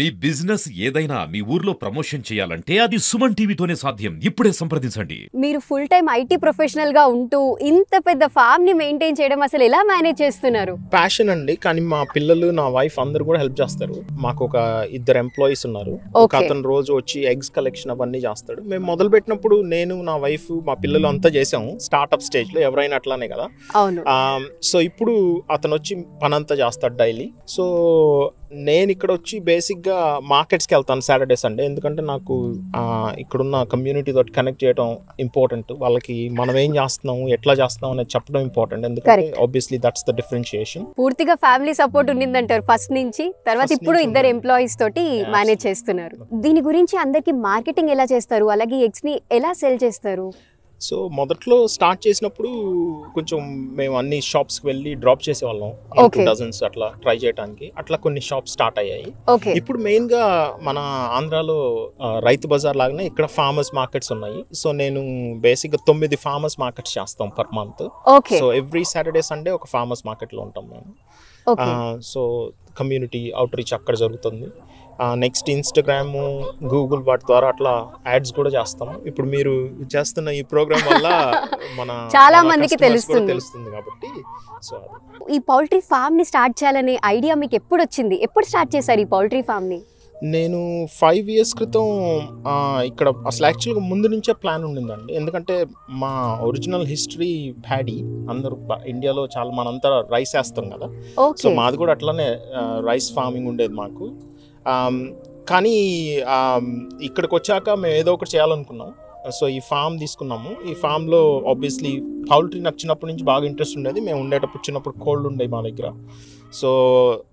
మీ business ఏదైనా మీ ఊర్లో promotion చేయాలంటే అది సుమన్ టీవీతోనే సాధ్యం. ఇప్పుడే సంప్రదించండి. మీరు ఫుల్ టైం ఐటీ ప్రొఫెషనల్ గా ఉంటూ ఇంత పెద్ద ఫామ్ ని మెయింటైన్ చేయడం అసలు ఎలా మేనేజ్ చేస్తున్నారు? ప్యాషన్ అండి. కానీ మా పిల్లలు, నా వైఫ్ అందరూ కూడా హెల్ప్ చేస్తారు. మాకు ఒక 2 ఎంప్లాయీస్ ఉన్నారు. ఒక అతను రోజు వచ్చి ఎగ్స్ కలెక్షన్ అవన్నీ చేస్తాడు. మేము మొదలు పెట్టినప్పుడు నేను, నా వైఫ్, మా పిల్లలు అంతా చేసాము. స్టార్ట్అప్ స్టేజ్ లో ఎవరైనా అట్లానే కదా. అవును. సో ఇప్పుడు అతను వచ్చి పనంతా చేస్తాడు డైలీ. సో నేను ఇక్కడ వచ్చి బేసిక్గా మార్కెట్స్కి వెళ్తాను సాటర్డే సండే. ఎందుకంటే నాకు ఇక్కడున్న కమ్యూనిటీ తోటి కనెక్ట్ చేయడం ఇంపార్టెంట్. వాళ్ళకి మనం ఏం చేస్తున్నాము, ఎట్లా చేస్తున్నాం అనేది చెప్పడం ఇంపార్టెంట్. ఎందుకంటే ఆబ్వియస్లీ దట్స్ ద డిఫరెన్షియేషన్. పూర్తిగా ఫ్యామిలీ సపోర్ట్ ఉండిందంటారు ఫస్ట్ నుంచి. తర్వాత ఇప్పుడు 2 ఎంప్లాయీస్ తోటి మేనేజ్ చేస్తున్నారు. దీని గురించి అందరికి మార్కెటింగ్ ఎలా చేస్తారు, అలాగే ఎగ్స్ ని ఎలా సెల్ చేస్తారు? సో మొదట్లో స్టార్ట్ చేసినప్పుడు కొంచెం మేము అన్ని షాప్స్కి వెళ్ళి డ్రాప్ చేసేవాళ్ళం. 2 డజన్స్ అట్లా ట్రై చేయడానికి. అట్లా కొన్ని షాప్స్ స్టార్ట్ అయ్యాయి. ఇప్పుడు మెయిన్గా మన ఆంధ్రాలో రైతు బజార్ లాగానే ఇక్కడ ఫార్మర్స్ మార్కెట్స్ ఉన్నాయి. సో నేను బేసిక్గా 9 ఫార్మర్స్ మార్కెట్స్ చేస్తాం per month. So every Saturday Sunday ఒక ఫార్మర్స్ మార్కెట్లో ఉంటాం మేము. సో కమ్యూనిటీ అవుట్ రీచ్ అక్కడ జరుగుతుంది. నెక్స్ట్ ఇన్స్టాగ్రామ్, గూగుల్ వాటి ద్వారా అట్లా యాడ్స్ కూడా చేస్తాము. ఇప్పుడు మీరు చేస్తున్న ఈ ప్రోగ్రామ్ వల్ల మన చాలా మందికి తెలుస్తుంది కాబట్టి. సో ఈ పౌల్ట్రీ ఫామ్ ని స్టార్ట్ చేయాలనే ఐడియా మీకు ఎప్పుడు వచ్చింది? ఎప్పుడు స్టార్ట్ చేశారు ఈ పౌల్ట్రీ ఫామ్ ని? నేను 5 years క్రితం ఇక్కడ అసలు యాక్చువల్గా ముందు నుంచే ప్లాన్ ఉండిందండి. ఎందుకంటే మా ఒరిజినల్ హిస్టరీ ప్యాడీ. అందరూ ఇండియాలో చాలా మనంతా రైస్ వేస్తాం కదా. సో మాది కూడా అట్లానే రైస్ ఫార్మింగ్ ఉండేది మాకు. కానీ ఇక్కడికి వచ్చాక మేము ఏదో ఒకటి చేయాలనుకున్నాం. సో ఈ ఫామ్ తీసుకున్నాము. ఈ ఫామ్లో ఆబ్వియస్లీ పౌల్ట్రీ నాకు చిన్నప్పటి నుంచి బాగా ఇంట్రెస్ట్ ఉండేది. మేము ఉండేటప్పుడు చిన్నప్పుడు కోళ్ళు ఉండేవి మా దగ్గర. సో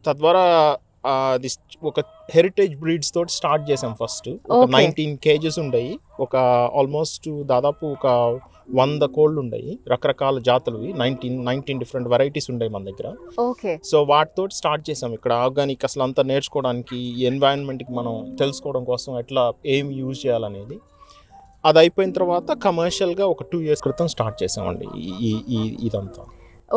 తద్వారా అది ఒక హెరిటేజ్ బ్రీడ్స్ తోటి స్టార్ట్ చేసాం. ఫస్ట్ ఒక 19 kgs ఉండేవి. ఒక ఆల్మోస్ట్ దాదాపు ఒక 100 కోళ్ళు ఉండేవి. రకరకాల జాతులు 19 డిఫరెంట్ వెరైటీస్ ఉండేవి మన దగ్గర. సో వాటితో స్టార్ట్ చేసాం. ఇక్కడ ఆర్గానిక్ అసలు అంతా నేర్చుకోవడానికి, ఎన్వైరన్మెంట్కి మనం తెలుసుకోవడం కోసం ఎట్లా ఏం యూజ్ చేయాలనేది. అది అయిపోయిన తర్వాత కమర్షియల్గా ఒక 2 years క్రితం స్టార్ట్ చేసామండి ఇదంతా.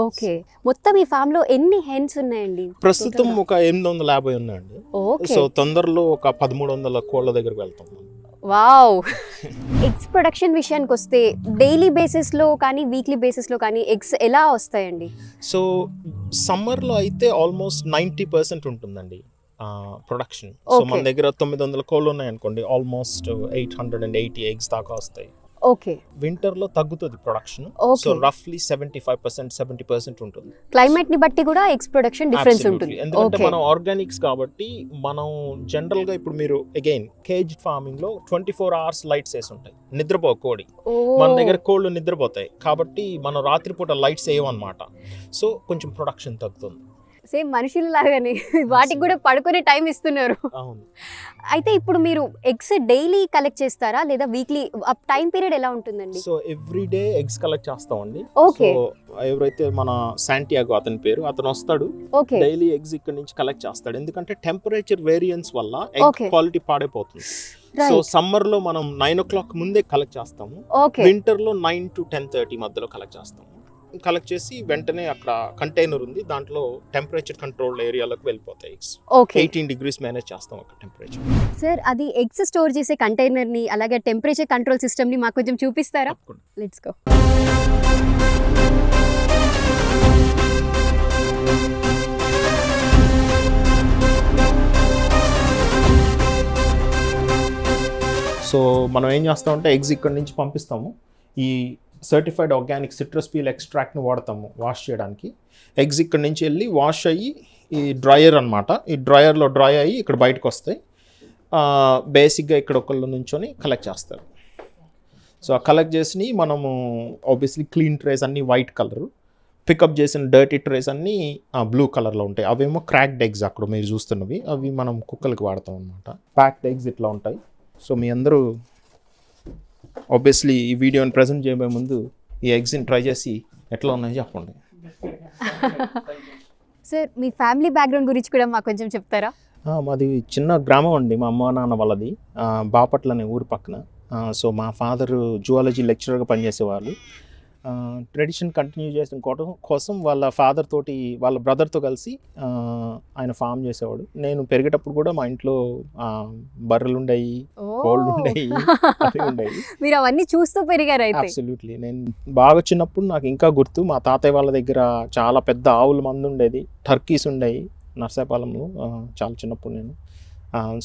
ఓకే. మొత్తం ఈ ఫామ్ లో ఎన్ని హెన్స్ ఉన్నాయండి? ప్రస్తుతం ఒక 850 ఉన్నాయండి. సో తొందరలో ఒక 1300 కోళ్ళ దగ్గరకు వెళ్తాం. వావ్. ఎగ్స్ ప్రొడక్షన్ విషయానికి వస్తే డైలీ బేసిస్ లో కానీ వీక్లీ బేసిస్ లో కానీ ఎగ్స్ ఎలా వస్తాయండి? సో సమ్మర్లో అయితే ఆల్మోస్ట్ 90% ఉంటుందండి ప్రొడక్షన్. సో మన దగ్గర 900 కోళ్ళు ఉన్నాయనుకోండి, ఆల్మోస్ట్ 880 ఎగ్స్ దాకా వస్తాయి. వింటర్ లో తగ్గుతుంది ప్రొడక్షన్. సో రఫ్లీ 70% ఉంటుంది. క్లైమేట్ ని బట్టి కూడా ఎగ్స్ ప్రొడక్షన్ డిఫరెన్స్ ఉంటుంది. ఎందుకంటే మనం ఆర్గానిక్స్ కాబట్టి మనం జనరల్ గా ఇప్పుడు మీరు అగైన్ కేజ్ ఫార్మింగ్ లో 24 hours లైట్స్ వేసి ఉంటాయి. నిద్రపో కోడి. మన దగ్గర కోళ్ళు నిద్రపోతాయి కాబట్టి మనం రాత్రిపూట లైట్స్ వేయమన్నమాట. సో కొంచెం ప్రొడక్షన్ తగ్గుతుంది. సేమ్ మనుషుల లాగానే వాటికి కూడా పడుకునే టైం ఇస్తున్నారు. అయితే ఇప్పుడు మీరు ఎగ్స్ డైలీ కలెక్ట్ చేస్తారా లేదా వీక్లీ? టైం పీరియడ్ ఎలా ఉంటుందండి? So every day eggs collect చేస్తామండి. సో ఎవరైతే మన శాంటియాగో అతని పేరు, అతను వస్తాడు డైలీ ఎగ్స్ ఇక్కడ నుంచి కలెక్ట్ చేస్తాడు. ఎందుకంటే టెంపరేచర్ వేరియన్స్ వల్ల ఎగ్ క్వాలిటీ పాడైపోతుంది. సో సమ్మర్ లో మనం 9 o'clock ముందే కలెక్ట్ చేస్తాము. వింటర్ లో 9 to 10:30 మధ్యలో కలెక్ట్ చేస్తాము. కలెక్ట్ చేసి వెంటనే అక్కడ కంటైనర్ ఉంది, దాంట్లో టెంపరేచర్ కంట్రోల్ ఏరియాలోకి వెళ్ళిపోతాయి. 18 degrees మేనేజ్ చేస్తాం అక్కడ టెంపరేచర్. సార్, అది ఎగ్స్ స్టోర్ చేసే కంటైనర్ ని అలాగే టెంపరేచర్ కంట్రోల్ సిస్టమ్ ని మాకు కొంచెం చూపిస్తారా? Let's go. సో మనం ఏం చేస్తామంటే ఎగ్స్ ఇక్కడ నుంచి పంపిస్తాము. ఈ సర్టిఫైడ్ ఆర్గానిక్ సిట్రస్ పీల్ ఎక్స్ట్రాక్ట్ని వాడతాము వాష్ చేయడానికి. ఎగ్స్ ఇక్కడ నుంచి వెళ్ళి వాష్ అయ్యి ఈ డ్రయర్ అనమాట, ఈ డ్రయర్లో డ్రై అయ్యి ఇక్కడ బయటకు వస్తాయి. బేసిక్గా ఇక్కడ ఒకళ్ళు నుంచొని కలెక్ట్ చేస్తారు. సో ఆ కలెక్ట్ చేసి మనము ఆబ్వియస్లీ క్లీన్ ట్రేస్ అన్నీ వైట్ కలరు, పికప్ చేసిన డర్టీ ట్రేస్ అన్నీ బ్లూ కలర్లో ఉంటాయి. అవేమో క్రాక్డ్ ఎగ్స్ అక్కడ మీరు చూస్తున్నవి, అవి మనం కుక్కలకి వాడతాం అనమాట. ప్యాక్డ్ ఎగ్స్ ఇట్లా ఉంటాయి. సో మీ అందరూ ఆబ్వియస్లీ ఈ వీడియోని ప్రజెంట్ చేయబోయే ముందు ఈ ఎగ్స్ని ట్రై చేసి ఎట్లా ఉన్నాయో చెప్పండి. సార్, మీ ఫ్యామిలీ బ్యాక్గ్రౌండ్ గురించి కూడా మాకు కొంచెం చెప్తారా? మాది చిన్న గ్రామం అండి. మా అమ్మ నాన్న వాళ్ళది బాపట్ల అనే ఊరు పక్కన. సో మా ఫాదర్ జువాలజీ లెక్చరర్గా పనిచేసేవాళ్ళు. ట్రెడిషన్ కంటిన్యూ చేసిన కోసం వాళ్ళ ఫాదర్ తోటి వాళ్ళ బ్రదర్తో కలిసి ఆయన ఫామ్ చేసేవాడు. నేను పెరిగేటప్పుడు కూడా మా ఇంట్లో బర్రెలు ఉండేవి, కోళ్ళు ఉండేవి, అవి ఉండేవి. మీరు అవన్నీ చూస్తూ పెరిగారు అయితే? అబ్సల్యూట్లీ. నేను బాగా చిన్నప్పుడు నాకు ఇంకా గుర్తు, మా తాతయ్య వాళ్ళ దగ్గర చాలా పెద్ద ఆవుల మంది ఉండేది, టర్కీస్ ఉండేవి నర్సాపాలెంలో చాలా చిన్నప్పుడు నేను.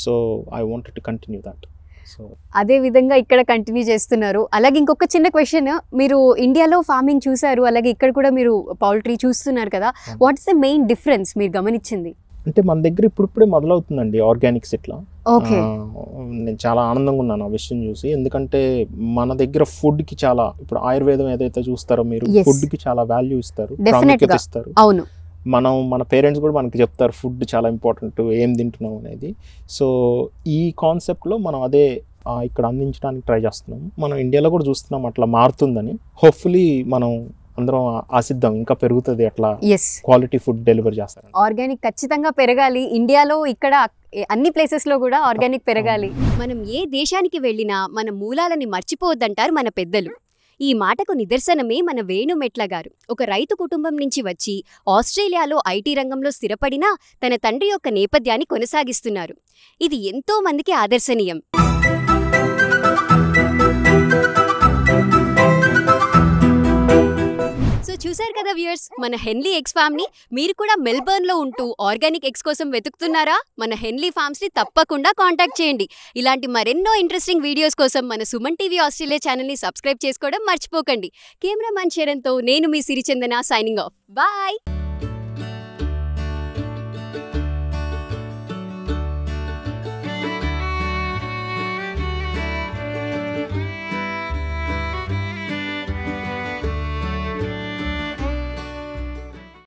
So I wanted to continue that. So అదే విధంగా ఇక్కడ కంటిన్యూ చేస్తున్నారు. అలాగే ఇంకొక చిన్న క్వశ్చన్, మీరు ఇండియాలో ఫార్మింగ్ చూసారు, అలాగే ఇక్కడ కూడా మీరు పౌల్ట్రీ చూస్తున్నారు కదా, వాట్స్ ద మెయిన్ డిఫరెన్స్ మీరు గమనించింది? అంటే మన దగ్గర ఇప్పుడిప్పుడే మొదలవుతుందండి ఆర్గానిక్స్ ఇట్లా. ఓకే. నేను చాలా ఆనందంగా ఉన్నాను ఆ విషయం చూసి. ఎందుకంటే మన దగ్గర ఫుడ్కి చాలా, ఇప్పుడు ఆయుర్వేదం ఏదైతే చూస్తారో మీరు, ఫుడ్కి చాలా వాల్యూ ఇస్తారు, ప్రాముఖ్యత ఇస్తారు. అవును. మన పేరెంట్స్ కూడా మనకి చెప్తారు ఫుడ్ చాలా ఇంపార్టెంట్, ఏం తింటున్నాం అనేది. సో ఈ కాన్సెప్ట్లో మనం అదే ఇక్కడ అందించడానికి ట్రై చేస్తున్నాం. మనం ఇండియాలో కూడా చూస్తున్నాం అట్లా మారుతుందని. హోప్ఫుల్లీ మనం అందరం ఆశిద్దాం ఇంకా పెరుగుతుంది, అట్లా క్వాలిటీ ఫుడ్ డెలివరీ చేస్తారు. ఆర్గానిక్ ఖచ్చితంగా పెరగాలి ఇండియాలో, ఇక్కడ అన్ని ప్లేసెస్ లో కూడా ఆర్గానిక్ పెరగాలి. మనం ఏ దేశానికి వెళ్ళినా మన మూలాలని మర్చిపోవద్దంటారు మన పెద్దలు. ఈ మాటకు నిదర్శనమే మన వేణుమెట్ల గారు. ఒక రైతు కుటుంబం నుంచి వచ్చి ఆస్ట్రేలియాలో ఐటీ రంగంలో స్థిరపడినా తన తండ్రి యొక్క నేపథ్యాన్ని కొనసాగిస్తున్నారు. ఇది ఎంతో మందికి ఆదర్శనీయం. సో చూశారు కదా వ్యూయర్స్, మన హెన్లీ ఎగ్స్ ఫామ్ ని. మీరు కూడా మెల్బర్న్ లో ఉంటూ ఆర్గానిక్ ఎగ్స్ కోసం వెతుకుతున్నారా? మన హెన్లీ ఫార్మ్స్ ని తప్పకుండా కాంటాక్ట్ చేయండి. ఇలాంటి మరెన్నో ఇంట్రెస్టింగ్ వీడియోస్ కోసం మన సుమన్ టీవీ ఆస్ట్రేలియా ఛానల్ ని సబ్స్క్రైబ్ చేసుకోవడం మర్చిపోకండి. కెమెరామన్ చరణ్తో నేను మీ సిరిచందన, సైనింగ్ ఆఫ్. బాయ్.